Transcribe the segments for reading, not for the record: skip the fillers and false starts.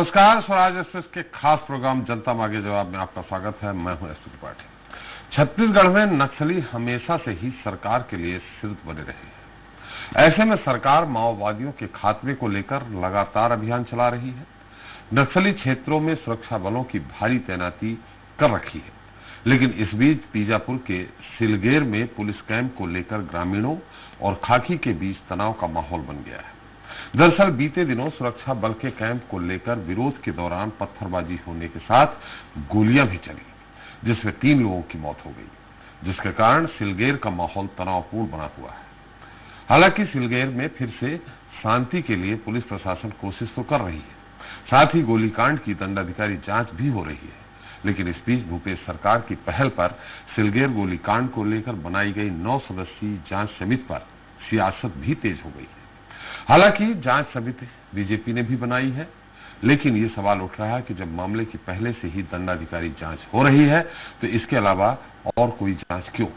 नमस्कार, स्वराज एक्सप्रेस के खास प्रोग्राम जनता मांगे जवाब में आपका स्वागत है। मैं हूं एस त्रिपाठी। छत्तीसगढ़ में नक्सली हमेशा से ही सरकार के लिए सिरत बने रहे हैं। ऐसे में सरकार माओवादियों के खात्मे को लेकर लगातार अभियान चला रही है। नक्सली क्षेत्रों में सुरक्षा बलों की भारी तैनाती कर रखी है, लेकिन इस बीच बीजापुर के सिलगेर में पुलिस कैंप को लेकर ग्रामीणों और खाकी के बीच तनाव का माहौल बन गया है। दरअसल बीते दिनों सुरक्षा बल के कैंप को लेकर विरोध के दौरान पत्थरबाजी होने के साथ गोलियां भी चली, जिसमें 3 लोगों की मौत हो गई, जिसके कारण सिलगेर का माहौल तनावपूर्ण बना हुआ है। हालांकि सिलगेर में फिर से शांति के लिए पुलिस प्रशासन कोशिश तो कर रही है, साथ ही गोलीकांड की दंडाधिकारी जांच भी हो रही है, लेकिन इस बीच भूपेश सरकार की पहल पर सिलगेर गोलीकांड को लेकर बनाई गई 9 सदस्यीय जांच समिति पर सियासत भी तेज हो गई है। हालांकि जांच समिति बीजेपी ने भी बनाई है, लेकिन ये सवाल उठ रहा है कि जब मामले की पहले से ही दंडाधिकारी जांच हो रही है तो इसके अलावा और कोई जांच क्यों?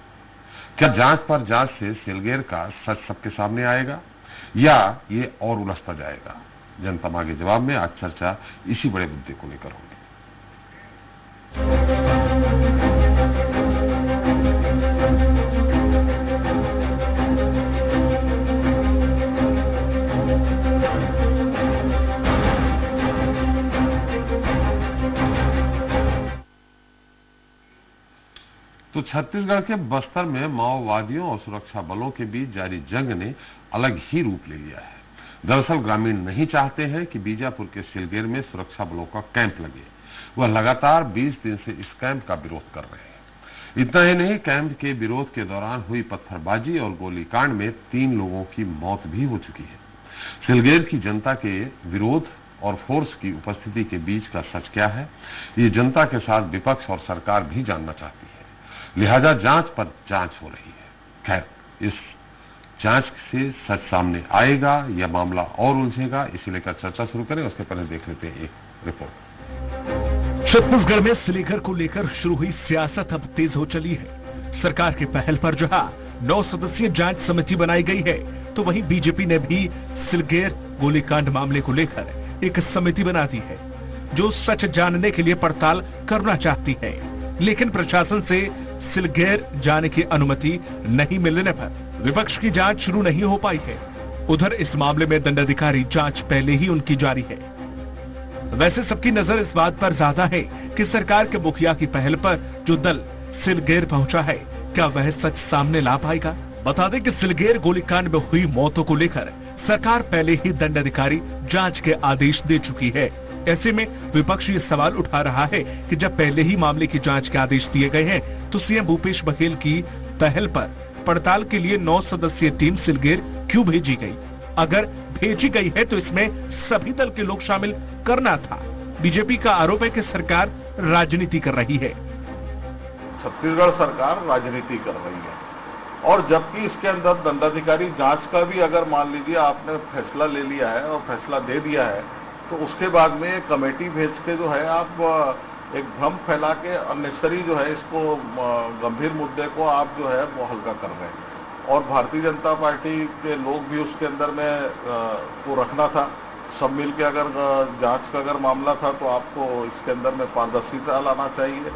क्या जांच पर जांच से सिलगेर का सच सबके सामने आएगा या ये और उलझता जाएगा? जनता मांगे जवाब में आज चर्चा इसी बड़े मुद्दे को लेकर होगी। तो छत्तीसगढ़ के बस्तर में माओवादियों और सुरक्षा बलों के बीच जारी जंग ने अलग ही रूप ले लिया है। दरअसल ग्रामीण नहीं चाहते हैं कि बीजापुर के सिलगेर में सुरक्षा बलों का कैंप लगे। वह लगातार 20 दिन से इस कैंप का विरोध कर रहे हैं। इतना ही नहीं, कैंप के विरोध के दौरान हुई पत्थरबाजी और गोलीकांड में 3 लोगों की मौत भी हो चुकी है। सिलगेर की जनता के विरोध और फोर्स की उपस्थिति के बीच का सच क्या है, ये जनता के साथ विपक्ष और सरकार भी जानना चाहती है। लिहाजा जांच पर जांच हो रही है। खैर, इस जांच से सच सामने आएगा या मामला और उलझेगा, इसे लेकर चर्चा शुरू करें। उसके पहले देख लेते हैं एक रिपोर्ट। छत्तीसगढ़ में सिलगेर को लेकर शुरू हुई सियासत अब तेज हो चली है। सरकार की पहल पर जहां 9 सदस्यीय जांच समिति बनाई गई है, तो वहीं बीजेपी ने भी सिलगेर गोलीकांड मामले को लेकर एक समिति बना दी है, जो सच जानने के लिए पड़ताल करना चाहती है। लेकिन प्रशासन से सिलगेर जाने की अनुमति नहीं मिलने पर विपक्ष की जांच शुरू नहीं हो पाई है। उधर इस मामले में दंडाधिकारी जांच पहले ही उनकी जारी है। वैसे सबकी नजर इस बात पर ज्यादा है कि सरकार के मुखिया की पहल पर जो दल सिलगेर पहुंचा है, क्या वह सच सामने ला पाएगा? बता दें कि सिलगेर गोलीकांड में हुई मौतों को लेकर सरकार पहले ही दंडाधिकारी जांच के आदेश दे चुकी है। ऐसे में विपक्ष ये सवाल उठा रहा है कि जब पहले ही मामले की जांच के आदेश दिए गए हैं, तो सीएम भूपेश बघेल की पहल पर पड़ताल के लिए 9 सदस्यीय टीम सिलगेर क्यों भेजी गई? अगर भेजी गई है तो इसमें सभी दल के लोग शामिल करना था। बीजेपी का आरोप है कि सरकार राजनीति कर रही है। छत्तीसगढ़ सरकार राजनीति कर रही है, और जबकि इसके अंदर दंडाधिकारी जांच का भी अगर मान लीजिए आपने फैसला ले लिया है और फैसला दे दिया है, तो उसके बाद में कमेटी भेज के जो है आप एक भ्रम फैला के अननेसेसरी जो है इसको गंभीर मुद्दे को आप जो है वो हल्का कर रहे हैं। और भारतीय जनता पार्टी के लोग भी उसके अंदर में को रखना था। सब मिल के अगर जांच का अगर मामला था तो आपको इसके अंदर में पारदर्शिता लाना चाहिए।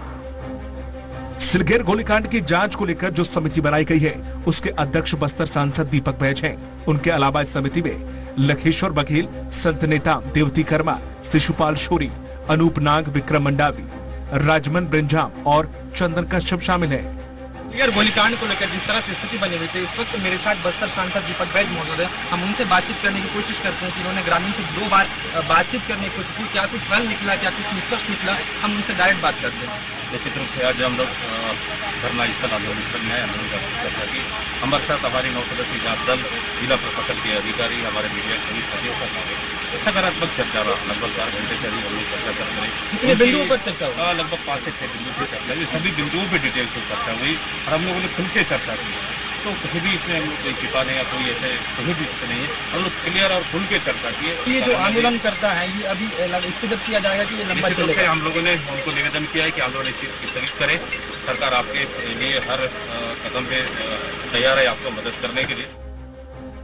सिलगेर गोलीकांड की जांच को लेकर जो समिति बनाई गई है, उसके अध्यक्ष बस्तर सांसद दीपक बैज हैं। उनके अलावा इस समिति में लखेश्वर बघेल, संत नेता देवती कर्मा, शिशुपाल शोरी, अनूप नाग, विक्रम मंडावी, राजमन ब्रिंजाम और चंदन कश्यप शामिल है। सिलगेर गोलीकांड को लेकर जिस तरह से स्थिति बनी हुई थी, इस वक्त मेरे साथ बस्तर सांसद दीपक बैज मौजूद है। हम उनसे बातचीत करने की कोशिश करते हैं कि उन्होंने ग्रामीण से 2 बार बातचीत करने की कोशिश की, क्या कुछ हल निकला, क्या कुछ निष्कर्ष निकला। हम उनसे डायरेक्ट बात करते हैं। निश्चित रूप से आज हम लोग धरना स्थल आंदोलन स्थल न्याय आंदोलन का चर्चा की। हमारे साथ हमारी 9 सदस्यीय जांच दल, जिला प्रशासन के अधिकारी, हमारे मीडिया सभी साथियों का सकारात्मक चर्चा रहा। लगभग 4 घंटे से अधिक हम लोग चर्चा कर रहे हैं। कितने बिंदुओं पर चर्चा हुई? लगभग 5 से 6 बिंदु पर चर्चा हुई। सभी बिंदुओं पर डिटेल से चर्चा हुई और हम लोगों ने खुल के चर्चा की। तो कहीं भी इसमें हम लोग कोई छिपा नहीं या कोई ऐसे कहीं भी इससे नहीं है। हम लोग क्लियर और खुल के चर्चा की। ये जो आंदोलन करता है, ये अभी स्थगित किया जाएगा कि ये लंबा चलेगा? हम लोगों ने उनको निवेदन किया है कि आंदोलन स्थगित करें। सरकार आपके लिए हर कदम पे तैयार है आपको मदद करने के लिए।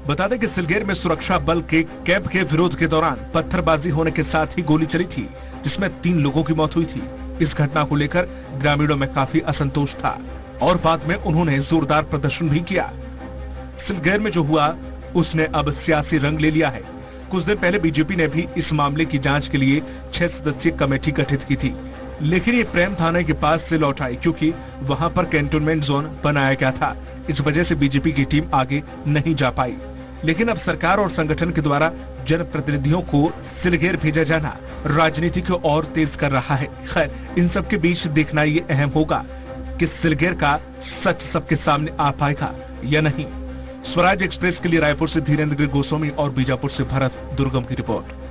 बता दें कि सिलगेर में सुरक्षा बल के कैंप के विरोध के दौरान पत्थरबाजी होने के साथ ही गोली चली थी, जिसमें 3 लोगों की मौत हुई थी। इस घटना को लेकर ग्रामीणों में काफी असंतोष था और बाद में उन्होंने जोरदार प्रदर्शन भी किया। सिलगेर में जो हुआ उसने अब सियासी रंग ले लिया है। कुछ दिन पहले बीजेपी ने भी इस मामले की जांच के लिए 6 सदस्यीय कमेटी गठित की थी, लेकिन ये प्रेम थाने के पास से लौट आई क्योंकि वहां पर कैंटोनमेंट जोन बनाया गया था। इस वजह से बीजेपी की टीम आगे नहीं जा पाई। लेकिन अब सरकार और संगठन के द्वारा जनप्रतिनिधियों को सिलगेर भेजा जाना राजनीति को और तेज कर रहा है। खैर, इन सब के बीच देखना ये अहम होगा कि सिलगेर का सच सबके सामने आ पाएगा या नहीं। स्वराज एक्सप्रेस के लिए रायपुर से धीरेन्द्र गोस्वामी और बीजापुर से भरत दुर्गम की रिपोर्ट।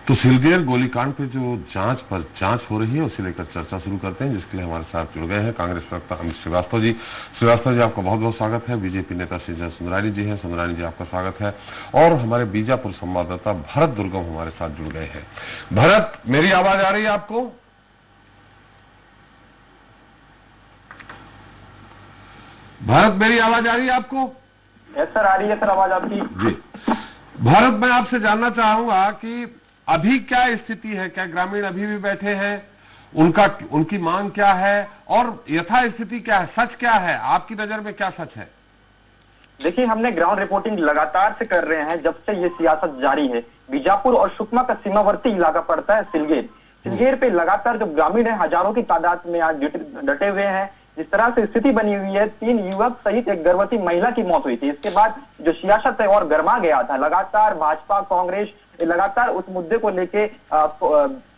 तो सिलगेर गोलीकांड पे जो जांच हो रही है उसे लेकर चर्चा शुरू करते हैं, जिसके लिए हमारे साथ जुड़ गए हैं कांग्रेस प्रवक्ता अमित श्रीवास्तव जी। श्रीवास्तव जी, आपका बहुत बहुत स्वागत है। बीजेपी नेता श्री सुंदरानी जी हैं, सुंदरानी जी आपका स्वागत है। और हमारे बीजापुर संवाददाता भरत दुर्गम हमारे साथ जुड़ गए हैं। भरत, मेरी आवाज आ रही है आपको? भारत, मेरी आवाज आ रही है आपको? यस सर, आ रही है सर आवाज आपकी जी। भारत, मैं आपसे जानना चाहूंगा कि अभी क्या स्थिति है? क्या ग्रामीण अभी भी बैठे हैं? उनकी मांग क्या है और यथा स्थिति क्या है? सच क्या है? आपकी नजर में क्या सच है? देखिए, हमने ग्राउंड रिपोर्टिंग लगातार से कर रहे हैं जब से ये सियासत जारी है। बीजापुर और सुकमा का सीमावर्ती इलाका पड़ता है सिलगेर। सिलगेर पे लगातार जो ग्रामीण है हजारों की तादाद में आज डटे हुए हैं। जिस तरह से स्थिति बनी हुई है, 3 युवक सहित एक गर्भवती महिला की मौत हुई थी। इसके बाद जो सियासत है और गर्मा गया था। लगातार भाजपा कांग्रेस लगातार उस मुद्दे को लेके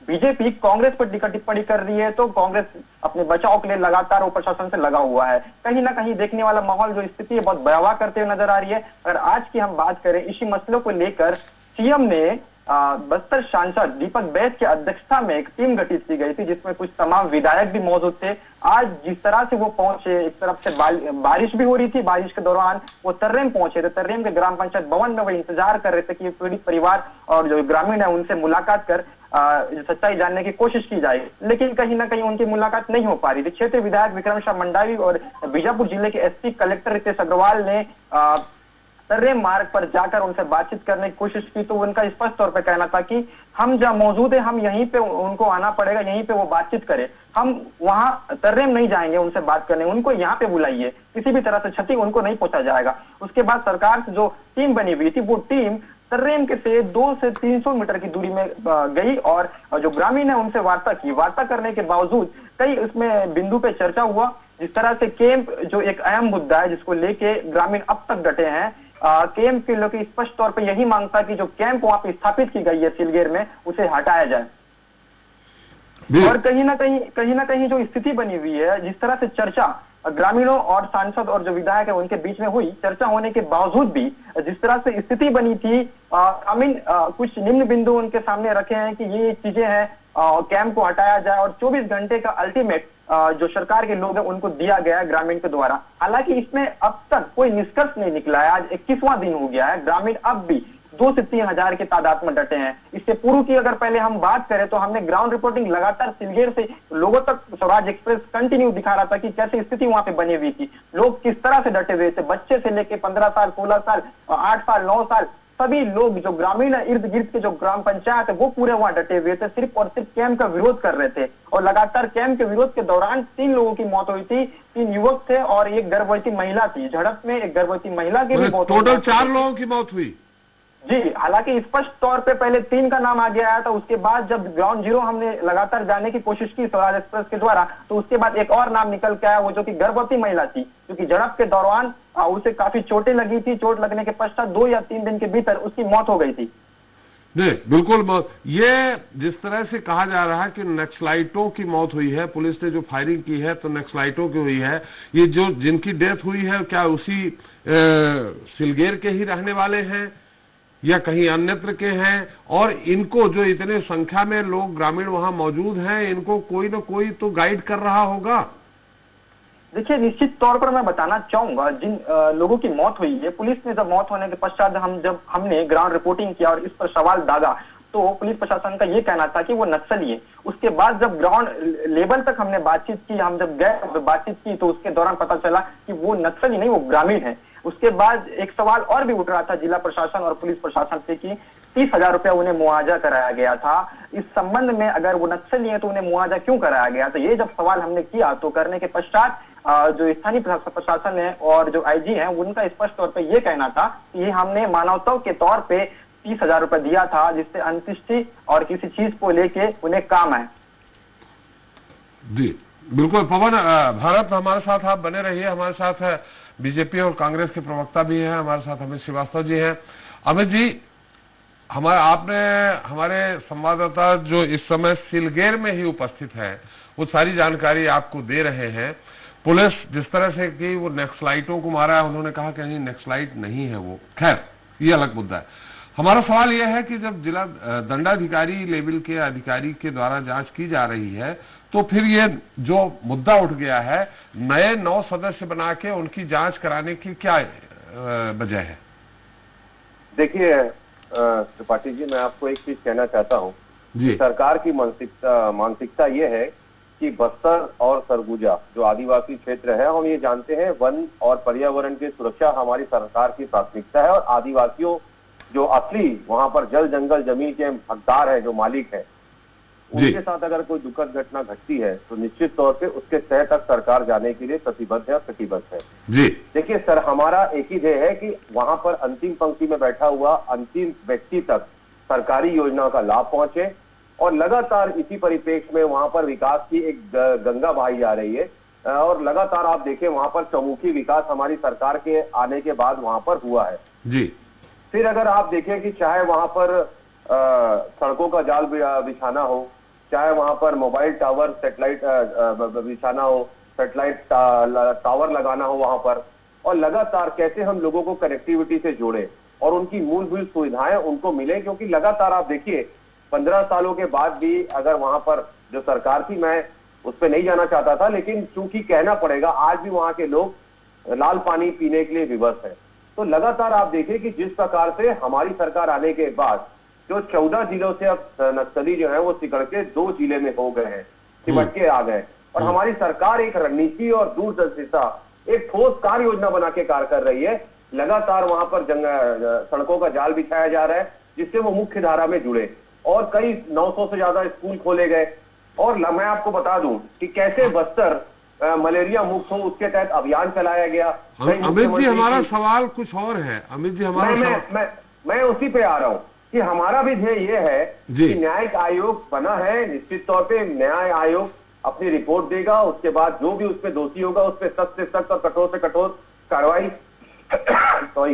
बीजेपी कांग्रेस पर टिप्पणी कर रही है, तो कांग्रेस अपने बचाव के लिए लगातार वो प्रशासन से लगा हुआ है। कहीं ना कहीं देखने वाला माहौल जो स्थिति है बहुत भयावह करते हुए नजर आ रही है। अगर आज की हम बात करें, इसी मसलों को लेकर सीएम ने बस्तर सांसद दीपक बैज की अध्यक्षता में एक टीम गठित की गई थी, जिसमें कुछ तमाम विधायक भी मौजूद थे। आज जिस तरह से वो पहुंचे, एक तरफ से बारिश भी हो रही थी, बारिश के दौरान वो तर्रेम पहुंचे थे। तर्रेम के ग्राम पंचायत भवन में वो इंतजार कर रहे थे कि पीड़ित परिवार और जो ग्रामीण है उनसे मुलाकात कर सच्चाई जानने की कोशिश की जाए, लेकिन कहीं ना कहीं उनकी मुलाकात नहीं हो पा रही थी। क्षेत्रीय विधायक विक्रम शाह मंडावी और बीजापुर जिले के एसपी कलेक्टर रितेश अग्रवाल ने तर्रेम मार्ग पर जाकर उनसे बातचीत करने की कोशिश की, तो उनका स्पष्ट तौर पे कहना था कि हम जहां मौजूद है, हम यहीं पे उनको आना पड़ेगा, यहीं पे वो बातचीत करें। हम वहां तर्रेम नहीं जाएंगे उनसे बात करने, उनको यहाँ पे बुलाइए, किसी भी तरह से क्षति उनको नहीं पहुंचा जाएगा। उसके बाद सरकार से जो टीम बनी हुई थी, वो टीम तर्रेम के से 200 से 300 मीटर की दूरी में गई और जो ग्रामीण है उनसे वार्ता की। वार्ता करने के बावजूद कई उसमें बिंदु पे चर्चा हुआ। जिस तरह से कैंप जो एक अहम मुद्दा है जिसको लेके ग्रामीण अब तक डटे हैं, कैंप के लोग स्पष्ट तौर पे यही मांगता है कि जो कैंप वहां पे स्थापित की गई है सिलगेर में, उसे हटाया जाए। और कहीं ना कहीं जो स्थिति बनी हुई है, जिस तरह से चर्चा ग्रामीणों और सांसद और जो विधायक है उनके बीच में हुई, चर्चा होने के बावजूद भी जिस तरह से स्थिति बनी थी, ग्रामीण कुछ निम्न बिंदु उनके सामने रखे हैं कि ये चीजें हैं, कैंप को हटाया जाए और 24 घंटे का अल्टीमेट जो सरकार के लोग हैं उनको दिया गया है ग्रामीण के द्वारा। हालांकि इसमें अब तक कोई निष्कर्ष नहीं निकला है। आज 21वां दिन हो गया है, ग्रामीण अब भी 2 से 3 हजार की तादाद में डटे हैं। इससे पूर्व की अगर पहले हम बात करें तो हमने ग्राउंड रिपोर्टिंग लगातार सिलगेर से लोगों तक स्वराज एक्सप्रेस कंटिन्यू दिखा रहा था कि कैसे स्थिति वहां पे बनी हुई थी, लोग किस तरह से डटे हुए थे, बच्चे से लेके 15 साल 16 साल 8 साल 9 साल सभी लोग जो ग्रामीण इर्द गिर्द के जो ग्राम पंचायत है वो पूरे वहां डटे हुए थे, सिर्फ और सिर्फ कैंप का विरोध कर रहे थे। और लगातार कैंप के विरोध के दौरान 3 लोगों की मौत हुई थी, 3 युवक थे और एक गर्भवती महिला थी। झड़प में एक गर्भवती महिला की भी मौत हुई। टोटल 4 लोगों की मौत हुई जी। हालांकि स्पष्ट तौर पे पहले 3 का नाम आगे आया था, उसके बाद जब ग्राउंड जीरो हमने लगातार जाने की कोशिश की स्वराज एक्सप्रेस के द्वारा, तो उसके बाद एक और नाम निकल के आया, वो जो कि गर्भवती महिला थी, क्योंकि झड़प के दौरान उसे काफी चोटें लगी थी। चोट लगने के पश्चात 2 या 3 दिन के भीतर उसकी मौत हो गई थी। नहीं, बिल्कुल। ये जिस तरह से कहा जा रहा है कि नक्सलाइटों की मौत हुई है, पुलिस ने जो फायरिंग की है तो नक्सलाइटों की हुई है, ये जो जिनकी डेथ हुई है क्या उसी सिलगेर के ही रहने वाले हैं या कहीं अन्यत्र के हैं? और इनको जो इतने संख्या में लोग ग्रामीण वहां मौजूद हैं, इनको कोई न कोई तो गाइड कर रहा होगा। देखिए, निश्चित तौर पर मैं बताना चाहूंगा, जिन लोगों की मौत हुई है, पुलिस ने जब मौत होने के पश्चात जब हमने ग्राउंड रिपोर्टिंग किया और इस पर सवाल दागा, तो पुलिस प्रशासन का ये कहना था कि वो नक्सली है। उसके बाद जब ग्राउंड लेवल तक हमने बातचीत की, हम जब गए बातचीत की, तो उसके दौरान पता चला कि वो नक्सली नहीं, वो ग्रामीण है। उसके बाद एक सवाल और भी उठ रहा था जिला प्रशासन और पुलिस प्रशासन से कि 30,000 रुपया उन्हें मुआवजा कराया गया था। इस संबंध में अगर वो नक्सली है तो उन्हें मुआवजा क्यों कराया गया? तो ये जब सवाल हमने किया तो करने के पश्चात जो स्थानीय प्रशासन है और जो आईजी हैं, उनका स्पष्ट तौर पे ये कहना था कि ये हमने मानवता के तौर पे 30,000 रुपये दिया था, जिससे अंत्येष्टि और किसी चीज को लेके उन्हें काम है। जी बिल्कुल पवन, भारत हमारे साथ आप बने रहिए। हमारे साथ बीजेपी और कांग्रेस के प्रवक्ता भी हैं, हमारे साथ अमित श्रीवास्तव जी हैं। अमित जी, हमारे संवाददाता जो इस समय सिलगेर में ही उपस्थित है, वो सारी जानकारी आपको दे रहे हैं। पुलिस जिस तरह से कि वो नक्सलाइटों को मारा है, उन्होंने कहा कि नहीं नक्सलाइट नहीं है वो, खैर ये अलग मुद्दा है। हमारा सवाल यह है कि जब जिला दंडाधिकारी लेवल के अधिकारी के द्वारा जांच की जा रही है, तो फिर ये जो मुद्दा उठ गया है, नए 9 सदस्य बना के उनकी जांच कराने की क्या वजह है? देखिए त्रिपाठी जी, मैं आपको एक चीज कहना चाहता हूँ। सरकार की मानसिकता ये है कि बस्तर और सरगुजा जो आदिवासी क्षेत्र है, हम ये जानते हैं वन और पर्यावरण की सुरक्षा हमारी सरकार की प्राथमिकता है, और आदिवासियों जो असली वहां पर जल जंगल जमीन के हकदार है, जो मालिक है, उनके साथ अगर कोई दुखद घटना घटती है तो निश्चित तौर पे उसके तह तक सरकार जाने के लिए प्रतिबद्ध है, प्रतिबद्ध है। जी देखिए सर, हमारा एक ही ध्येय है कि वहां पर अंतिम पंक्ति में बैठा हुआ अंतिम व्यक्ति तक सरकारी योजनाओं का लाभ पहुंचे, और लगातार इसी परिप्रेक्ष्य में वहां पर विकास की एक गंगा बहाई जा रही है, और लगातार आप देखें वहां पर चौमुखी विकास हमारी सरकार के आने के बाद वहां पर हुआ है। जी फिर अगर आप देखें कि चाहे वहां पर सड़कों का जाल बिछाना हो, चाहे वहां पर मोबाइल टावर सेटेलाइट बिछाना हो, सेटेलाइट टावर लगाना हो वहां पर, और लगातार कैसे हम लोगों को कनेक्टिविटी से जोड़े और उनकी मूलभूत सुविधाएं उनको मिले, क्योंकि लगातार आप देखिए 15 सालों के बाद भी अगर वहां पर जो सरकार थी, मैं उस पर नहीं जाना चाहता था, लेकिन चूंकि कहना पड़ेगा, आज भी वहां के लोग लाल पानी पीने के लिए विवश है। तो लगातार आप देखिए कि जिस प्रकार से हमारी सरकार आने के बाद जो 14 जिलों से अब नक्सली जो है वो सिकड़ के 2 जिले में हो गए हैं, सिमट के आ गए, और हमारी सरकार एक रणनीति और दूरदर्शिता, एक ठोस कार्य योजना बना के कार्य कर रही है। लगातार वहां पर सड़कों का जाल बिछाया जा रहा है, जिससे वो मुख्य धारा में जुड़े, और कई 900 से ज्यादा स्कूल खोले गए। और मैं आपको बता दूं कि कैसे बस्तर मलेरिया मुक्त हो, उसके तहत अभियान चलाया गया। अमित जी, हमारा सवाल कुछ और है। अमित जी, हमारा मैं उसी पे आ रहा हूँ कि हमारा भी ध्येय ये है कि न्यायिक आयोग बना है, निश्चित तौर पे न्याय आयोग अपनी रिपोर्ट देगा, उसके बाद जो भी उसपे दोषी होगा उस पर सख्त से सख्त और कठोर से कठोर कार्रवाई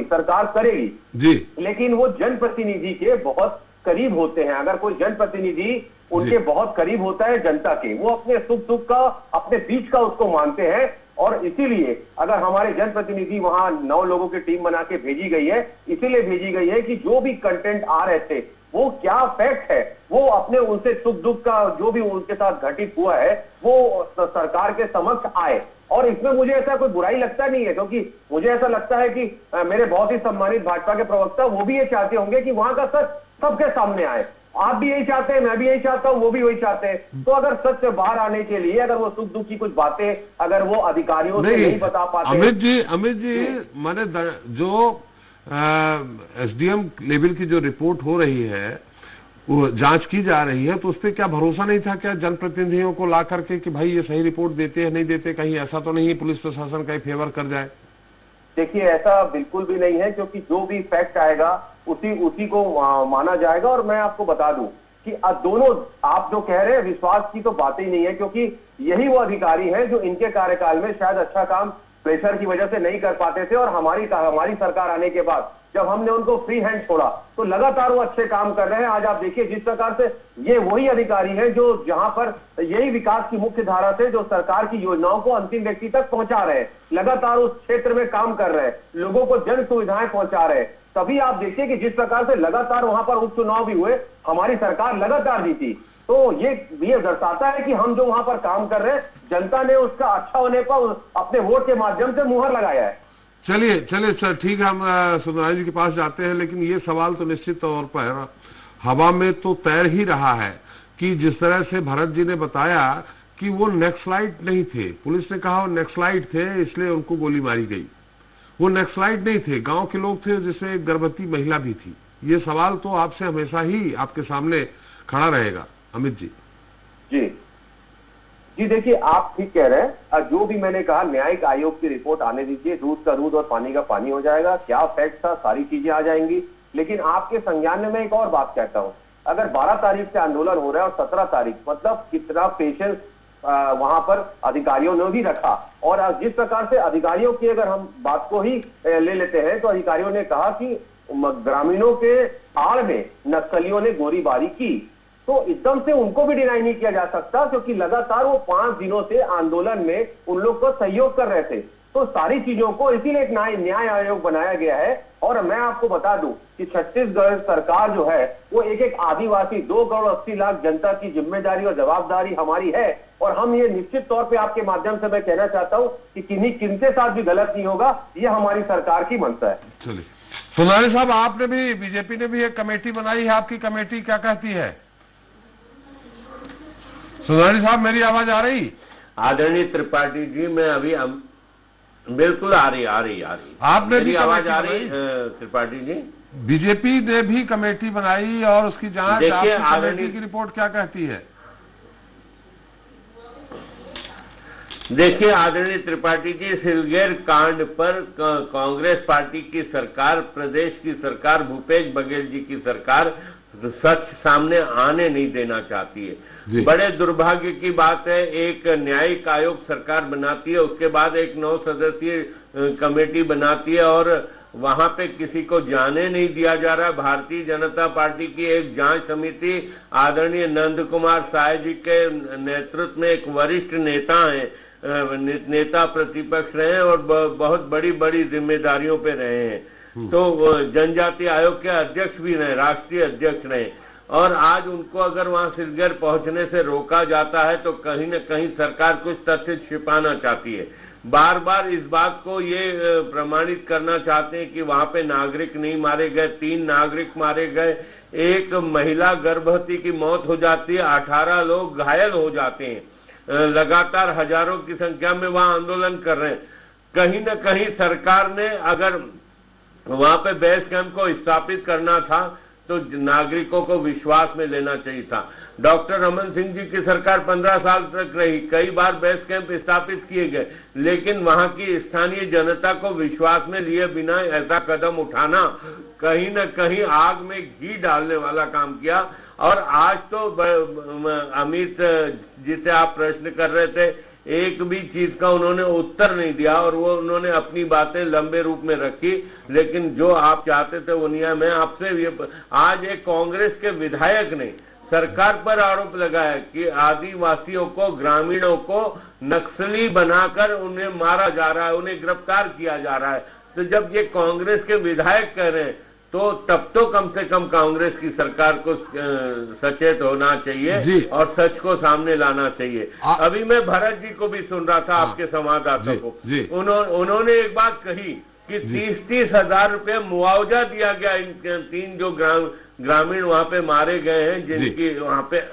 सरकार करेगी। जी, लेकिन वो जनप्रतिनिधि के बहुत करीब होते हैं। अगर कोई जनप्रतिनिधि उनके बहुत करीब होता है जनता के, वो अपने सुख दुख का, अपने बीच का उसको मानते हैं, और इसीलिए अगर हमारे जनप्रतिनिधि वहां 9 लोगों की टीम बना के भेजी गई है, इसीलिए भेजी गई है कि जो भी कंटेंट आ रहे थे वो क्या फैक्ट है, वो अपने उनसे सुख दुख का जो भी उनके साथ घटित हुआ है वो सरकार के समक्ष आए। और इसमें मुझे ऐसा कोई बुराई लगता नहीं है, क्योंकि मुझे ऐसा लगता है कि मेरे बहुत ही सम्मानित भाजपा के प्रवक्ता वो भी ये चाहते होंगे कि वहां का सच सबके सामने आए। आप भी यही चाहते हैं, मैं भी यही चाहता हूं, वो भी वही चाहते हैं। तो अगर सत्य बाहर आने के लिए अगर वो सुख दुख की कुछ बातें अगर वो अधिकारियों से नहीं बता पाते। अमित जी मैंने जो एसडीएम लेवल की जो रिपोर्ट हो रही है, वो जांच की जा रही है, तो उस पर क्या भरोसा नहीं था क्या जनप्रतिनिधियों को ला करके कि भाई ये सही रिपोर्ट देते हैं नहीं देते, कहीं ऐसा तो नहीं पुलिस प्रशासन का फेवर कर जाए? देखिए, ऐसा बिल्कुल भी नहीं है, क्योंकि जो भी फैक्ट आएगा उसी को माना जाएगा। और मैं आपको बता दूं कि दोनों आप जो कह रहे हैं विश्वास की तो बात ही नहीं है, क्योंकि यही वो अधिकारी हैं जो इनके कार्यकाल में शायद अच्छा काम प्रेशर की वजह से नहीं कर पाते थे, और हमारी सरकार आने के बाद जब हमने उनको फ्री हैंड छोड़ा तो लगातार वो अच्छे काम कर रहे हैं। आज आप देखिए जिस प्रकार से ये वही अधिकारी हैं जो जहां पर यही विकास की मुख्य धारा से जो सरकार की योजनाओं को अंतिम व्यक्ति तक पहुंचा रहे हैं, लगातार उस क्षेत्र में काम कर रहे हैं, लोगों को जन सुविधाएं पहुंचा रहे हैं। तभी आप देखिए कि जिस प्रकार से लगातार वहां पर उपचुनाव भी हुए, हमारी सरकार लगातार जीती। तो ये दर्शाता है कि हम जो वहां पर काम कर रहे हैं, जनता ने उसका अच्छा होने पर अपने वोट के माध्यम से मुहर लगाया है। चलिए सर, ठीक है, हम सुंदरानी जी के पास जाते हैं, लेकिन ये सवाल तो निश्चित तौर पर हवा में तो तैर ही रहा है कि जिस तरह से भरत जी ने बताया कि वो नक्सलाइट नहीं थे, पुलिस ने कहा वो नक्सलाइट थे इसलिए उनको गोली मारी गई। वो नक्सलाइट नहीं थे, गांव के लोग थे, जिसमें एक गर्भवती महिला भी थी। ये सवाल तो आपसे हमेशा ही आपके सामने खड़ा रहेगा अमित जी। जी देखिए, आप ठीक कह रहे हैं। जो भी मैंने कहा, न्यायिक आयोग की रिपोर्ट आने दीजिए, दूध का दूध और पानी का पानी हो जाएगा। क्या फैक्ट था, सारी चीजें आ जाएंगी। लेकिन आपके संज्ञान में मैं एक और बात कहता हूं, अगर 12 तारीख से आंदोलन हो रहा है और 17 तारीख, मतलब कितना पेशेंस वहां पर अधिकारियों ने भी रखा। और जिस प्रकार से अधिकारियों की अगर हम बात को ही ले लेते हैं, तो अधिकारियों ने कहा कि ग्रामीणों के आड़ में नक्सलियों ने गोलीबारी की, तो एकदम से उनको भी डिनाई नहीं किया जा सकता, क्योंकि लगातार वो 5 दिनों से आंदोलन में उन लोग को सहयोग कर रहे थे। तो सारी चीजों को इसीलिए एक न्याय आयोग बनाया गया है। और मैं आपको बता दूं कि छत्तीसगढ़ सरकार जो है वो एक आदिवासी 2 करोड़ 80 लाख जनता की जिम्मेदारी और जवाबदारी हमारी है। और हम ये निश्चित तौर पे आपके माध्यम से मैं कहना चाहता हूं कि किनके साथ भी गलत नहीं होगा, ये हमारी सरकार की मंशा है। चलिए सुनारी साहब, आपने भी, बीजेपी ने भी एक कमेटी बनाई है, आपकी कमेटी क्या कहती है? सुनारी साहब, मेरी आवाज आ रही? आदरणीय त्रिपाठी जी, मैं अभी बिल्कुल आ रही आपने मेरी आवाज आ रही त्रिपाठी जी? बीजेपी ने भी कमेटी बनाई और उसकी जांच, देखिए कमेटी की रिपोर्ट क्या कहती है? देखिए आदरणीय त्रिपाठी जी, सिलगेर कांड पर कांग्रेस पार्टी की सरकार, प्रदेश की सरकार, भूपेश बघेल जी की सरकार सच सामने आने नहीं देना चाहती है। बड़े दुर्भाग्य की बात है, एक न्यायिक आयोग सरकार बनाती है, उसके बाद एक 9 सदस्यीय कमेटी बनाती है और वहां पे किसी को जाने नहीं दिया जा रहा। भारतीय जनता पार्टी की एक जांच समिति आदरणीय नंद कुमार साय जी के नेतृत्व में एक वरिष्ठ नेता प्रतिपक्ष रहे हैं और बहुत बड़ी बड़ी जिम्मेदारियों पे रहे हैं। तो जनजातीय आयोग के अध्यक्ष भी रहे, राष्ट्रीय अध्यक्ष रहे, और आज उनको अगर वहां सिलगेर पहुंचने से रोका जाता है तो कहीं न कहीं सरकार कुछ तथ्य छिपाना चाहती है। बार बार इस बात को ये प्रमाणित करना चाहते हैं कि वहां पे नागरिक नहीं मारे गए, 3 नागरिक मारे गए, एक महिला गर्भवती की मौत हो जाती है, 18 लोग घायल हो जाते हैं, लगातार हजारों की संख्या में वहां आंदोलन कर रहे हैं। कहीं न कहीं सरकार ने अगर वहां पे बेस कैंप को स्थापित करना था तो नागरिकों को विश्वास में लेना चाहिए था। डॉक्टर रमन सिंह जी की सरकार 15 साल तक रही, कई बार बेस कैंप स्थापित किए गए, लेकिन वहां की स्थानीय जनता को विश्वास में लिए बिना ऐसा कदम उठाना कहीं न कहीं आग में घी डालने वाला काम किया। और आज तो अमित जिसे आप प्रश्न कर रहे थे, एक भी चीज का उन्होंने उत्तर नहीं दिया और वो उन्होंने अपनी बातें लंबे रूप में रखी। लेकिन जो आप चाहते थे वो नहीं। मैं आपसे ये, आज एक कांग्रेस के विधायक ने सरकार पर आरोप लगाया कि आदिवासियों को, ग्रामीणों को नक्सली बनाकर उन्हें मारा जा रहा है, उन्हें गिरफ्तार किया जा रहा है। तो जब ये कांग्रेस के विधायक कह रहे हैं तो तब तो कम से कम कांग्रेस की सरकार को सचेत होना चाहिए और सच को सामने लाना चाहिए। अभी मैं भरत जी को भी सुन रहा था, आपके संवाददाता को, उन्होंने एक बात कही कि 30-30 हजार रुपये मुआवजा दिया गया इन 3 जो ग्रामीण वहां पे मारे गए हैं, जिनकी वहां पे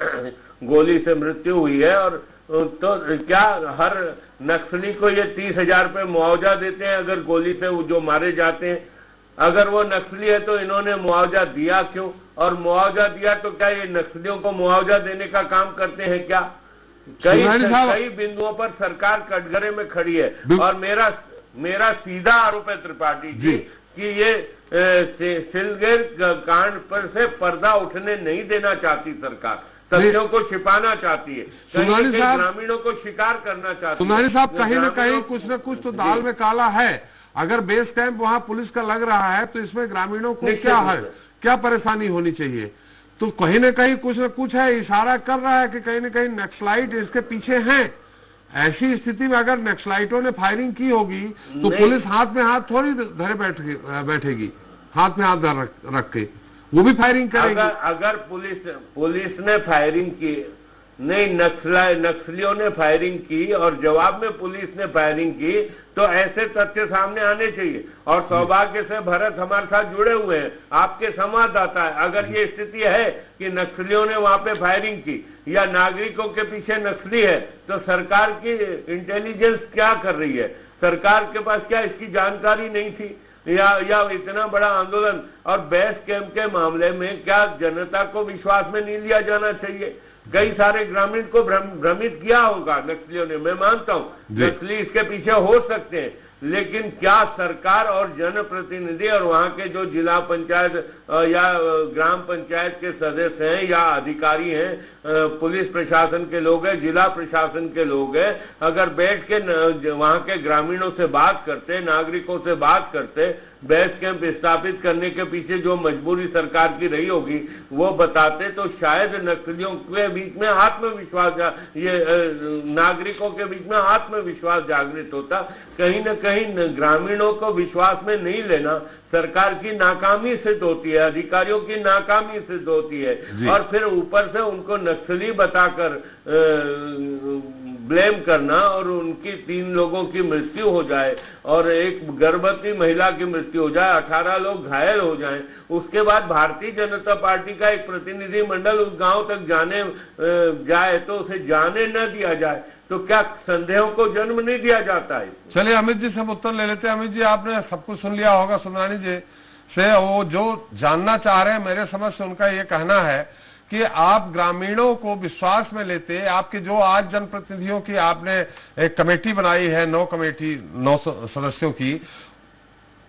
गोली से मृत्यु हुई है। और तो क्या हर नक्सली को ये 30,000 रुपये मुआवजा देते हैं अगर गोली से वो जो मारे जाते हैं? अगर वो नक्सली है तो इन्होंने मुआवजा दिया क्यों? और मुआवजा दिया तो क्या ये नक्सलियों को मुआवजा देने का काम करते हैं क्या? कई बिंदुओं पर सरकार कटघरे में खड़ी है। और मेरा सीधा आरोप है त्रिपाठी जी कि ये सिलगेर कांड पर से पर्दा उठने नहीं देना चाहती सरकार, तथ्यों को छिपाना चाहती है, कहीं ग्रामीणों को शिकार करना चाहती है। सुनारी साहब, कहीं न कहीं कुछ न कुछ तो दाल में काला है। अगर बेस कैंप वहां पुलिस का लग रहा है तो इसमें ग्रामीणों को क्या परेशानी होनी चाहिए? तो कहीं न कहीं कुछ न कुछ है, इशारा कर रहा है कि कहीं न कहीं नक्सलाइट इसके पीछे हैं। ऐसी स्थिति में अगर नक्सलाइटों ने फायरिंग की होगी तो पुलिस हाथ में हाथ थोड़ी धरे बैठेगी, हाथ में हाथ रख के वो भी फायरिंग करेगी। अगर पुलिस ने फायरिंग की नहीं, नक्सलियों ने फायरिंग की और जवाब में पुलिस ने फायरिंग की, तो ऐसे तथ्य सामने आने चाहिए। और सौभाग्य से भरत हमारे साथ जुड़े हुए हैं, आपके संवाददाता है। अगर ये स्थिति है कि नक्सलियों ने वहां पे फायरिंग की या नागरिकों के पीछे नक्सली है, तो सरकार की इंटेलिजेंस क्या कर रही है? सरकार के पास क्या इसकी जानकारी नहीं थी? या इतना बड़ा आंदोलन और बेस कैंप के मामले में क्या जनता को विश्वास में नहीं लिया जाना चाहिए? कई सारे ग्रामीण को भ्रमित किया होगा नक्सलियों ने, मैं मानता हूं नक्सली इसके पीछे हो सकते हैं, लेकिन क्या सरकार और जनप्रतिनिधि और वहां के जो जिला पंचायत या ग्राम पंचायत के सदस्य हैं या अधिकारी हैं, पुलिस प्रशासन के लोग हैं, जिला प्रशासन के लोग हैं, अगर बैठ के वहां के ग्रामीणों से बात करते, नागरिकों से बात करते, बेस कैंप स्थापित करने के पीछे जो मजबूरी सरकार की रही होगी वो बताते, तो शायद नक्सलियों के बीच में आत्मविश्वास, नागरिकों के बीच में आत्मविश्वास जागृत होता। कहीं न कहीं ग्रामीणों को विश्वास में नहीं लेना सरकार की नाकामी सिद्ध होती है, अधिकारियों की नाकामी सिद्ध होती है, और फिर ऊपर से उनको नक्सली बताकर ब्लेम करना और उनकी 3 लोगों की मृत्यु हो जाए और एक गर्भवती महिला की मृत्यु हो जाए, 18 लोग घायल हो जाएं, उसके बाद भारतीय जनता पार्टी का एक प्रतिनिधि मंडल उस गांव तक जाए तो उसे जाने न दिया जाए, तो क्या संदेहों को जन्म नहीं दिया जाता है? चलिए अमित जी से हम उत्तर ले लेते हैं। अमित जी, आपने सब कुछ सुन लिया होगा सुंदरानी जी से, वो जो जानना चाह रहे हैं मेरे समझ से उनका ये कहना है कि आप ग्रामीणों को विश्वास में लेते, आपके जो आज जनप्रतिनिधियों की आपने एक कमेटी बनाई है, 9 सदस्यों की,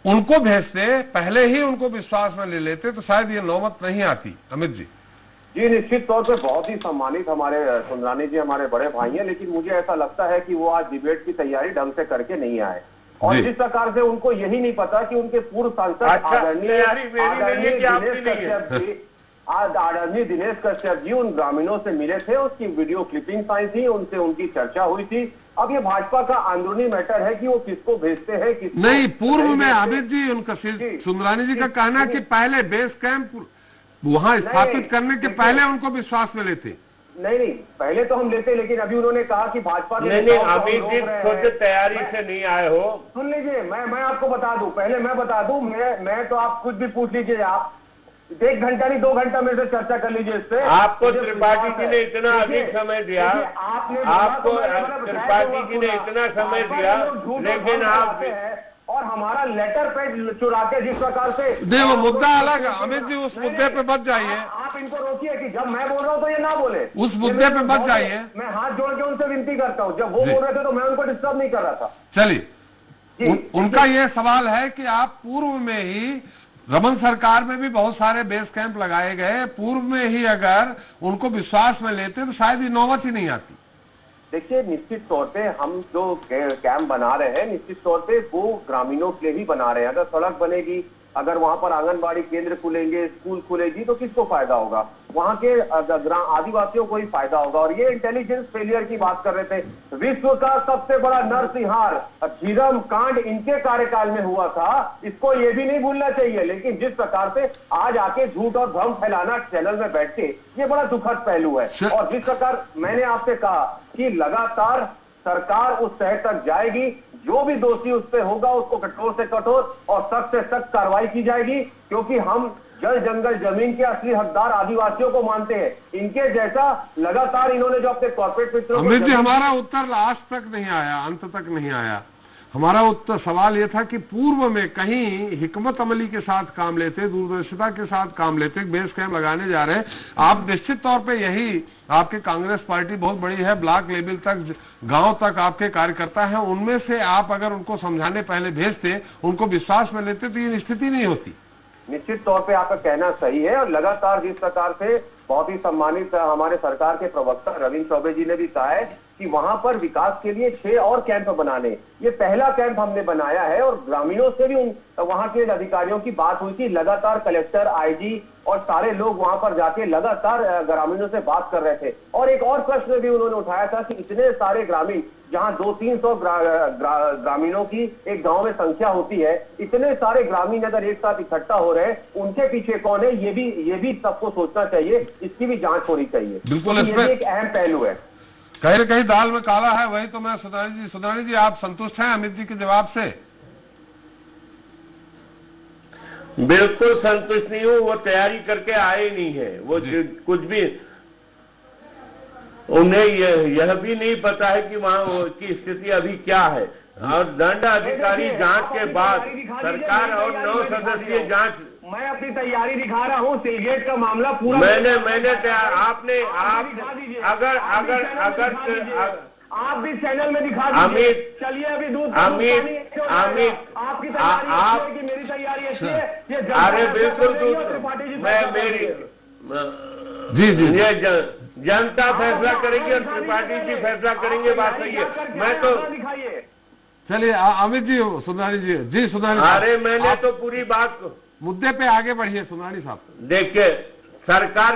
उनको भेजते, पहले ही उनको विश्वास में ले लेते तो शायद ये नौबत नहीं आती। अमित जी। जी, निश्चित तौर पे बहुत ही सम्मानित हमारे सुंदरानी जी हमारे बड़े भाई हैं, लेकिन मुझे ऐसा लगता है कि वो आज डिबेट की तैयारी ढंग से करके नहीं आए, और जिस प्रकार से उनको यही नहीं पता कि उनके पूर्व सांसद आदरणीय दिनेश कश्यप जी उन ग्रामीणों से मिले थे, उसकी वीडियो क्लिपिंग्स आई थी, उनसे उनकी चर्चा हुई थी। अब ये भाजपा का अंदरूनी मैटर है कि वो किसको भेजते हैं, किसको नहीं। पूर्व में अमित जी, उनका सुंदरानी जी का कहना है कि पहले बेस कैंप वहां स्थापित करने के पहले उनको विश्वास में लेते। नहीं, पहले तो हम लेते, लेकिन अभी उन्होंने कहा कि भाजपा नहीं, अभी भी खुद तैयारी से नहीं आए हो। सुन लीजिए, मैं आपको बता दूं, पहले मैं बता दूं, मैं तो आप कुछ भी पूछ लीजिए, आप 1 घंटा नहीं 2 घंटा मेरे से चर्चा कर लीजिए इस पे। आपको त्रिपाठी जी ने इतना अधिक समय दिया, आपको त्रिपाठी जी ने इतना समय दिया, लेकिन आप और हमारा लेटर पेड चुरा के जिस प्रकार से नहीं, वो मुद्दा अलग है। अमित जी, उस मुद्दे पे मत जाइए। आप इनको रोकिए कि जब मैं बोल रहा हूँ तो ये ना बोले, उस मुद्दे पे मत जाइए। मैं हाथ जोड़ के उनसे विनती करता हूँ, जब वो बोल रहे थे तो मैं उनको डिस्टर्ब नहीं कर रहा था। चलिए, उनका ये सवाल है कि आप पूर्व में ही, रमन सरकार में भी बहुत सारे बेस कैंप लगाए गए, पूर्व में ही अगर उनको विश्वास में लेते तो शायद ये नौबत ही नहीं आती। देखिए, निश्चित तौर पे हम जो कैंप बना रहे हैं, निश्चित तौर पे वो ग्रामीणों के लिए ही बना रहे हैं। अगर सड़क बनेगी, अगर वहां पर आंगनबाड़ी केंद्र खुलेंगे, स्कूल खुलेगी, तो किसको फायदा होगा? वहां के आदिवासियों को ही फायदा होगा। और ये इंटेलिजेंस फेलियर की बात कर रहे थे, विश्व का सबसे बड़ा नरसंहार झीरम कांड इनके कार्यकाल में हुआ था, इसको ये भी नहीं भूलना चाहिए। लेकिन जिस प्रकार से आज आके झूठ और भ्रम फैलाना चैनल में बैठ के, ये बड़ा दुखद पहलू है। और जिस प्रकार मैंने आपसे कहा कि लगातार सरकार उस तह तक जाएगी, जो भी दोषी उस पे होगा उसको कठोर से कठोर और सख्त से सख्त कार्रवाई की जाएगी, क्योंकि हम जल जंगल जमीन के असली हकदार आदिवासियों को मानते हैं। इनके जैसा लगातार इन्होंने जो अपने कॉर्पोरेट मित्रों अमित जी, हमारा उत्तर लास्ट तक नहीं आया, अंत तक नहीं आया। हमारा उत्तर सवाल ये था कि पूर्व में कहीं हिकमत अमली के साथ काम लेते, दूरदर्शिता के साथ काम लेते, बेस कैंप लगाने जा रहे हैं आप। निश्चित तौर पे यही आपकी कांग्रेस पार्टी बहुत बड़ी है, ब्लॉक लेवल तक, गांव तक आपके कार्यकर्ता हैं, उनमें से आप अगर उनको समझाने पहले भेजते, उनको विश्वास में लेते, तो ये स्थिति नहीं होती। निश्चित तौर पे आपका कहना सही है, और लगातार जिस प्रकार से बहुत ही सम्मानित हमारे सरकार के प्रवक्ता रविंद्र चौबे जी ने भी कहा है कि वहां पर विकास के लिए 6 और कैंप बनाने, ये पहला कैंप हमने बनाया है। और ग्रामीणों से भी वहां के अधिकारियों की बात हुई थी, लगातार कलेक्टर, आईजी और सारे लोग वहां पर जाके लगातार ग्रामीणों से बात कर रहे थे। और एक और प्रश्न भी उन्होंने उठाया था कि इतने सारे ग्रामीण, जहां 200-300 ग्रामीणों की एक गांव में संख्या होती है, इतने सारे ग्रामीण अगर एक साथ इकट्ठा हो रहे हैं, उनके पीछे कौन है, ये भी सबको सोचना चाहिए। इसकी भी जांच होनी चाहिए। बिल्कुल, ये इसमें भी एक अहम पहलू है। कहीं न कहीं दाल में काला है, वही तो मैं सुधानी जी आप संतुष्ट हैं अमित जी के जवाब से? बिल्कुल संतुष्ट नहीं हूँ, वो तैयारी करके आए नहीं है, वो कुछ भी, उन्हें यह भी नहीं पता है कि वहाँ की स्थिति अभी क्या है। और दंड अधिकारी जांच के बाद सरकार और 9 सदस्यीय जांच, मैं अपनी तैयारी दिखा रहा हूँ, सिलगेट का मामला पूरा मैंने आपने आप अगर आप भी चैनल में दिखा दीजिए। चलिए अभी दूध अमित आपकी तैयारी कि मेरी तैयारी अच्छी है, ये अरे बिल्कुल मैं मेरी जी ये जनता फैसला करेगी और त्रिपाठी जी फैसला करेंगे, बात सही है। मैं तो दिखाइए। चलिए अमित जी, सुधानी जी सुधानी, अरे मैंने तो पूरी बात को मुद्दे पे आगे बढ़िए सुधानी साहब। देखिए, सरकार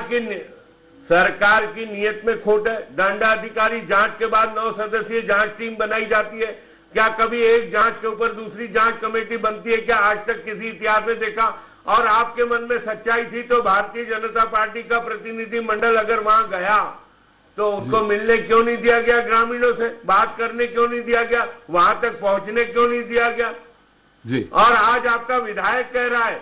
की नीयत में खोट है। दंडाधिकारी जांच के बाद 9 सदस्यीय जांच टीम बनाई जाती है। क्या कभी एक जांच के ऊपर दूसरी जांच कमेटी बनती है? क्या आज तक किसी इतिहास में देखा? और आपके मन में सच्चाई थी तो भारतीय जनता पार्टी का प्रतिनिधि मंडल अगर वहां गया तो उनको मिलने क्यों नहीं दिया गया? ग्रामीणों से बात करने क्यों नहीं दिया गया? वहां तक पहुंचने क्यों नहीं दिया गया जी? और आज आपका विधायक कह रहा है,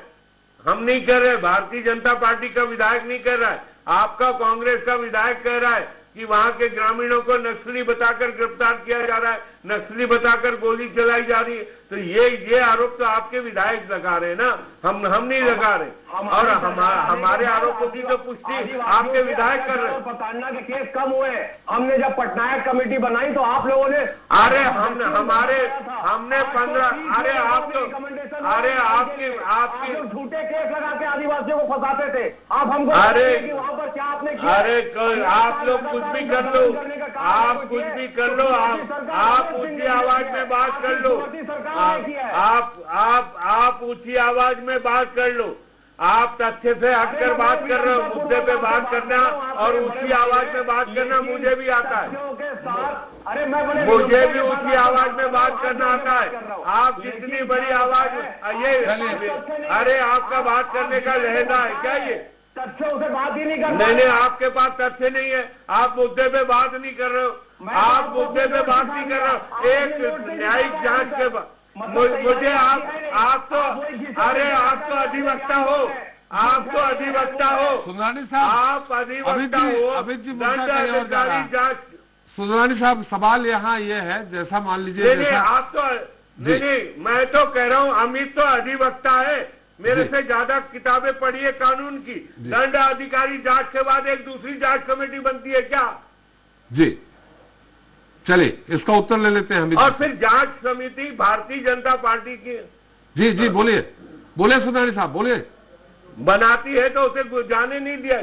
हम नहीं कह रहे, भारतीय जनता पार्टी का विधायक नहीं कह रहा है, आपका कांग्रेस का विधायक कह रहा है कि वहां के ग्रामीणों को नक्सली बताकर गिरफ्तार किया जा रहा है, नक्सली बताकर गोली चलाई जा रही है। तो ये आरोप तो आपके विधायक लगा रहे हैं ना, हम नहीं लगा रहे। और हमारे आरोपों की तो पुष्टि आपके विधायक कर रहे हैं। पतान्ना के केस कम हुए। हमने जब पटनायक कमेटी बनाई तो आप लोगों ने, अरे हमने 15, अरे आप तो, अरे आपकी झूठे केस लगा के आदिवासियों को फंसाते थे। आप हमको वहाँ पर क्या आपने किया? अरे आप लोग कुछ भी कर लो, आप कुछ भी कर लो, आप ऊंची आवाज में बात कर लो, आप ऊंची आवाज में बात कर लो। आप तथ्य से हटकर बात कर रहे हो, मुद्दे पे बात करना और ऊंची आवाज में बात करना मुझे भी आता है, मुझे भी ऊंची आवाज में बात करना आता है। आप जितनी बड़ी आवाज, अरे आपका बात करने का लहजा है क्या ये? तथ्यों से बात ही नहीं कर रहे। नहीं, आपके पास तथ्य नहीं है, आप मुद्दे पे बात नहीं कर रहे हो, आप मुद्दे पे बात नहीं कर रहे हो। एक न्यायिक जांच के बाद मुझे आप तो, अरे आप तो अधिवक्ता हो, आप तो अधिवक्ता हो सुधानी साहब, आप अधिवक्ता हो। अमित जी जांच सुधानी साहब, सवाल यहाँ ये है, जैसा मान लीजिए आप तो नहीं, मैं तो कह रहा हूँ अमित तो अधिवक्ता है, मेरे से ज्यादा किताबें पढ़ी है कानून की। दंड अधिकारी जांच के बाद एक दूसरी जांच कमेटी बनती है क्या? जी चलिए इसका उत्तर ले लेते हैं हम। और फिर जांच समिति भारतीय जनता पार्टी की, जी बोलिए सुधानी साहब बोलिए, बनाती है तो उसे जाने नहीं दिया।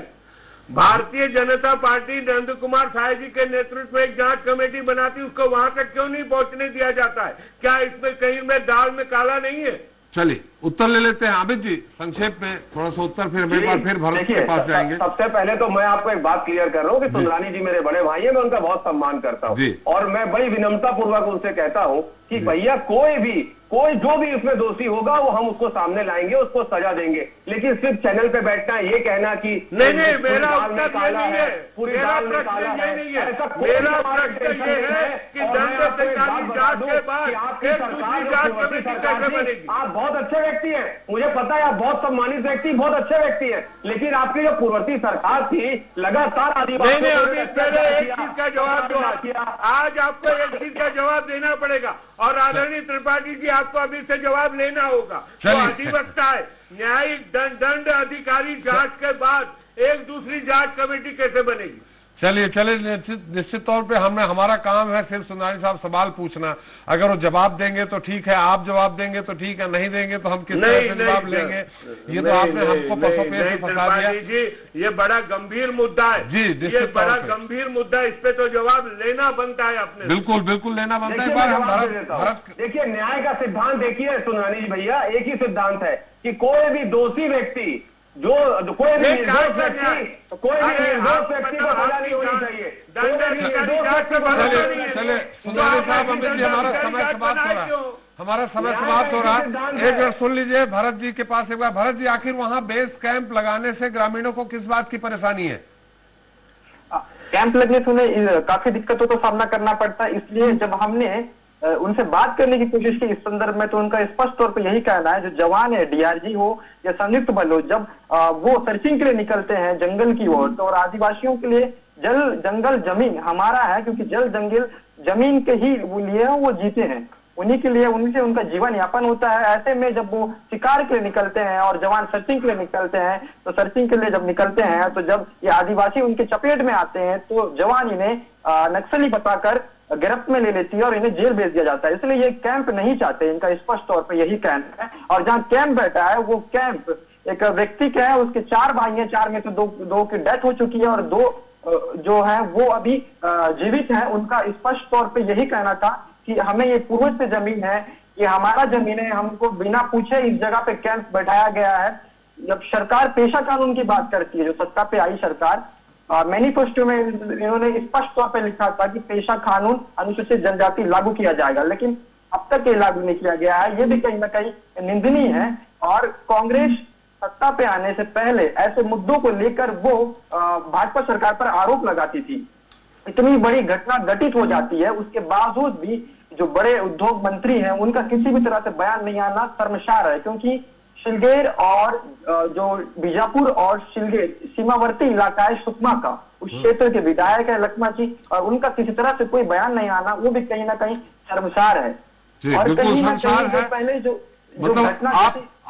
भारतीय जनता पार्टी नंद कुमार साय जी के नेतृत्व में एक जांच कमेटी बनाती, उसको वहां तक क्यों नहीं पहुंचने दिया जाता है? क्या इसमें कहीं में दाल में काला नहीं है? चलिए उत्तर ले लेते हैं अमित जी, संक्षेप में थोड़ा सा उत्तर, फिर एक बार फिर भरत के पास जाएंगे। सबसे पहले तो मैं आपको एक बात क्लियर कर रहा हूँ कि सुंदरानी जी मेरे बड़े भाई हैं, मैं उनका बहुत सम्मान करता हूँ और मैं बड़ी विनम्रता पूर्वक उनसे कहता हूँ कि भैया कोई जो भी उसमें दोषी होगा वो हम उसको सामने लाएंगे, उसको सजा देंगे। लेकिन सिर्फ चैनल पे बैठना ये कहना कि नहीं, मेरा उत्तर ये नहीं है, मेरा प्रश्न ये नहीं है, मेरा प्रश्न ये है कि दंड अधिकारी जांच के बाद एक दूसरी जांच कमेटी कैसे बनेगी? आप बहुत अच्छे व्यक्ति हैं, मुझे पता है आप बहुत सम्मानित व्यक्ति, बहुत अच्छे व्यक्ति हैं, लेकिन आपकी जो पूर्ववर्ती सरकार थी लगातार आदिवासी नहीं, अभी पहले एक चीज का जवाब दो, आज आपको एक चीज का जवाब देना पड़ेगा और आदरणीय त्रिपाठी जी आपको अभी से जवाब लेना होगा। तो अधिवक्ता है, न्यायिक दंड अधिकारी जांच के बाद एक दूसरी जांच कमेटी कैसे बनेगी? चलिए निश्चित तौर पे हमारा काम है सिर्फ सुंदरानी साहब सवाल पूछना, अगर वो जवाब देंगे तो ठीक है, आप जवाब देंगे तो ठीक है, नहीं देंगे तो हम किस तरह से जवाब लेंगे? ये तो आपने हमको पसोपेश में फंसा दिया जी। ये बड़ा गंभीर मुद्दा है जी, ये बड़ा गंभीर मुद्दा है, इस पे तो जवाब लेना बनता है अपने। बिल्कुल लेना बनता है। बार हम देखिए न्याय का सिद्धांत देखिए सुंदरानी जी भैया, एक ही सिद्धांत है कि कोई भी दोषी व्यक्ति कोई भी निर्दोष व्यक्ति को सजा नहीं होनी चाहिए। चलिए सुंदरानी साहब, अमित जी हमारा समय समाप्त हो रहा है। हमारा समय समाप्त हो रहा है। एक मिनट सुन लीजिए भरत जी के पास एक बार। भरत जी, आखिर वहाँ बेस कैंप लगाने से ग्रामीणों को किस बात की परेशानी है? कैंप लगने से उन्हें काफी दिक्कतों का सामना करना पड़ता है, इसलिए जब हमने उनसे बात करने की कोशिश की इस संदर्भ में, तो उनका स्पष्ट तौर पे यही कहना है, जो जवान है, डीआरजी हो या संयुक्त बल हो, जब वो सर्चिंग के लिए निकलते हैं जंगल की ओर, तो और आदिवासियों के लिए जल जंगल जमीन हमारा है, क्योंकि जल जंगल जमीन के ही लिए वो जीते हैं, उन्हीं के लिए, उनसे उनका जीवन यापन होता है। ऐसे में जब वो शिकार के लिए निकलते हैं और जवान सर्चिंग के लिए निकलते हैं, तो सर्चिंग के लिए जब निकलते हैं, तो जब ये आदिवासी उनके चपेट में आते हैं, तो जवान इन्हें नक्सली बताकर गिरफ्त में ले लेती है और इन्हें जेल भेज दिया जाता है। इसलिए ये कैंप नहीं चाहते, इनका स्पष्ट तौर पर यही कहना है। और जहाँ कैंप बैठा है, वो कैंप एक व्यक्ति का है, उसके 4 भाई हैं, 4 में से दो की डेथ हो चुकी है और 2 जो है वो अभी जीवित हैं। उनका स्पष्ट तौर पे यही कहना था कि हमें ये पूर्वज से जमीन है, ये हमारा जमीन है, हमको बिना पूछे इस जगह पे कैंप बैठाया गया है। जब सरकार पेशा कानून की बात करती है, जो सत्ता पे आई सरकार, मैनिफेस्टो में इन्होंने स्पष्ट तौर पे लिखा था कि पेशा कानून अनुसूचित जनजाति लागू किया जाएगा, लेकिन अब तक ये लागू नहीं किया गया है। ये भी कहीं ना कहीं निंदनीय है। और कांग्रेस सत्ता पे आने से पहले ऐसे मुद्दों को लेकर वो भाजपा सरकार पर आरोप लगाती थी। इतनी बड़ी घटना घटित हो जाती है, उसके बावजूद भी जो बड़े उद्योग मंत्री हैं, उनका किसी भी तरह से बयान नहीं आना शर्मसार है। क्योंकि सिलगेर और जो बीजापुर और सिलगेर सीमावर्ती इलाका है सुकमा का, उस क्षेत्र के विधायक है लखमा जी, और उनका किसी तरह से कोई बयान नहीं आना, वो भी कहीं ना कहीं शर्मसार है। और कहीं ना कहीं पहले जो घटना,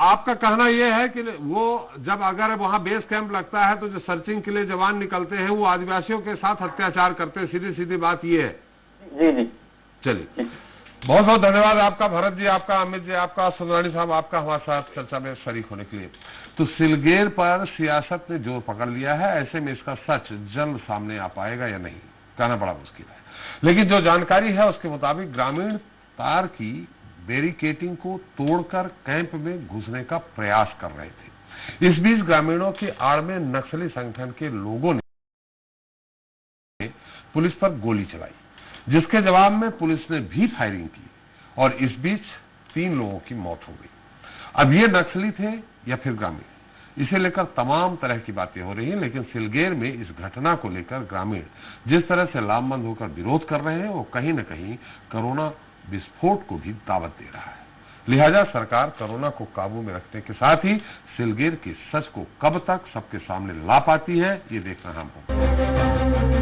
आपका कहना यह है कि वो जब अगर वहाँ बेस कैंप लगता है, तो जो सर्चिंग के लिए जवान निकलते हैं, वो आदिवासियों के साथ अत्याचार करते हैं, सीधी सीधी बात ये है। जी जी, चलिए, बहुत बहुत धन्यवाद आपका भरत जी, आपका अमित जी, आपका सुंदरानी साहब, आपका हमारे साथ चर्चा में शरीक होने के लिए। तो सिलगेर पर सियासत ने जोर पकड़ लिया है। ऐसे में इसका सच जल्द सामने आ पाएगा या नहीं, कहना बड़ा मुश्किल है। लेकिन जो जानकारी है उसके मुताबिक ग्रामीण तार की बैरिकेडिंग को तोड़कर कैंप में घुसने का प्रयास कर रहे थे। इस बीच ग्रामीणों की आड़ में नक्सली संगठन के लोगों ने पुलिस पर गोली चलाई, जिसके जवाब में पुलिस ने भी फायरिंग की और इस बीच 3 लोगों की मौत हो गई। अब ये नक्सली थे या फिर ग्रामीण, इसे लेकर तमाम तरह की बातें हो रही हैं। लेकिन सिलगेर में इस घटना को लेकर ग्रामीण जिस तरह से लामबंद होकर विरोध कर रहे हैं, वो कहीं न कहीं कोरोना विस्फोट को भी दावत दे रहा है। लिहाजा सरकार कोरोना को काबू में रखने के साथ ही सिलगेर के सच को कब तक सबके सामने ला पाती है, ये देखना हम होगा।